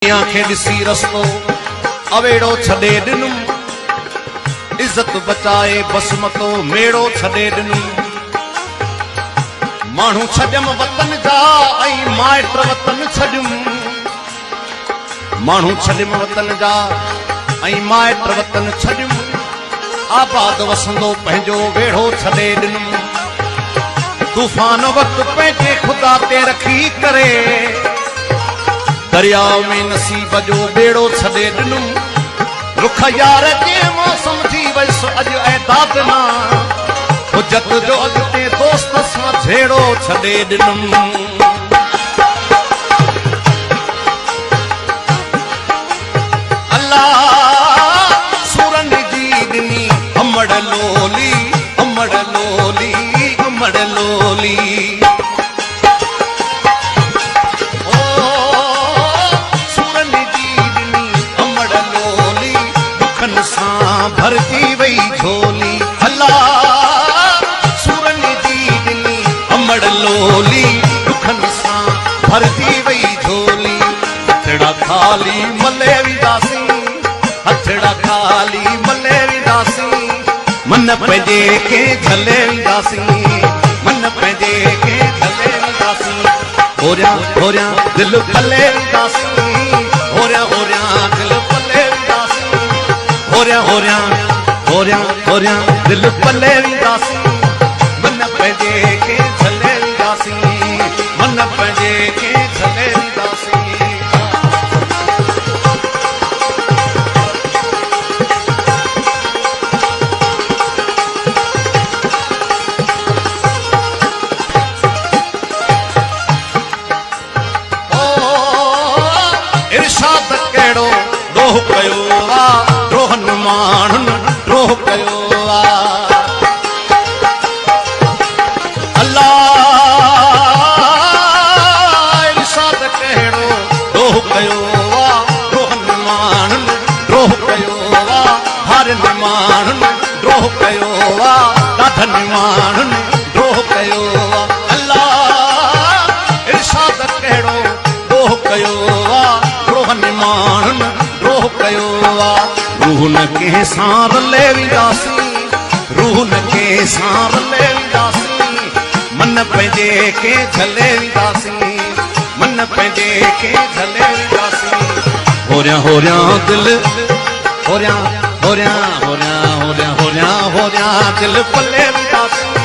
खे ॾिसी रस्तो अवेड़ो छॾे ॾिनुम, इज़त बचाए बसमतो मेड़ो छॾे ॾिनुम। माण्हू छॾियम वतन जा ऐं माइट वतन छॾियुम, माण्हू छॾियम वतन जा ऐं माइट वतन छॾियुम। आबाद वसंदो पंहिंजो वेड़ो छॾे ॾिनुम। तूफ़ान वक़्तु पंहिंजे ख़ुदा ते रखी करे दरियाव में नसीब जो बेड़ो छॾे ॾिनुम। रुख यार जे मौसम थी वयसि अॼु ऐदाद ना, हुजत जो अॻिते दोस्त सां झेड़ो छॾे ॾिनुम। अल्लाह सूरन जी ॾिनी अमड़ लोली, अमड़ लोली, अमड़ लोली। भरती वई झोली, अल्लाह सूरन जी ॾिनी अमड़ लोली, दुखनि सां भरती वई झोली। हथड़ा खाली मले विदासीं, हथड़ा खाली मले विदासीं, मन पंहिंजे खे झले विदासीं, मन पंहिंजे खे झले विदासीं। होरियां होरियां दिलि भले विदासीं, होरियां होरियां दिलि भले विदासीं, होरियां होरियां होरियां होरियां दिलि भले विदासीं। मन पंहिंजे खे झले विदासीं, मन पंहिंजे खे झले विदासीं। इरशाद कहिड़ो ॾोह कयो आहे, ड्रोहनि माण्हुनि ड्रोह कयो आहे। अल्लाह इरशाद कहिड़ो ॾोह कयो आहे, ड्रोहनि माण्हुनि ड्रोह कयो आहे, हारनि माण्हुनि ड्रोह कयो आहे, ॾाढनि माण्हुनि ड्रोह कयो आहे। अल्लाह इरशाद कहिड़ो ॾोह कयो आहे, ड्रोहनि माण्हुनि ड्रोह कयो आहे। रूह न कंहिं सां रले विदासीं, रूह न कंहिं सां रले विदासीं, मन पंहिंजे खे झले विदासीं, मन पंहिंजे खे झले विदासीं। होरियां होरियां दिलि, होरियां होरियां होरियां होरियां होरियां होरियां दिलि भले विदासीं,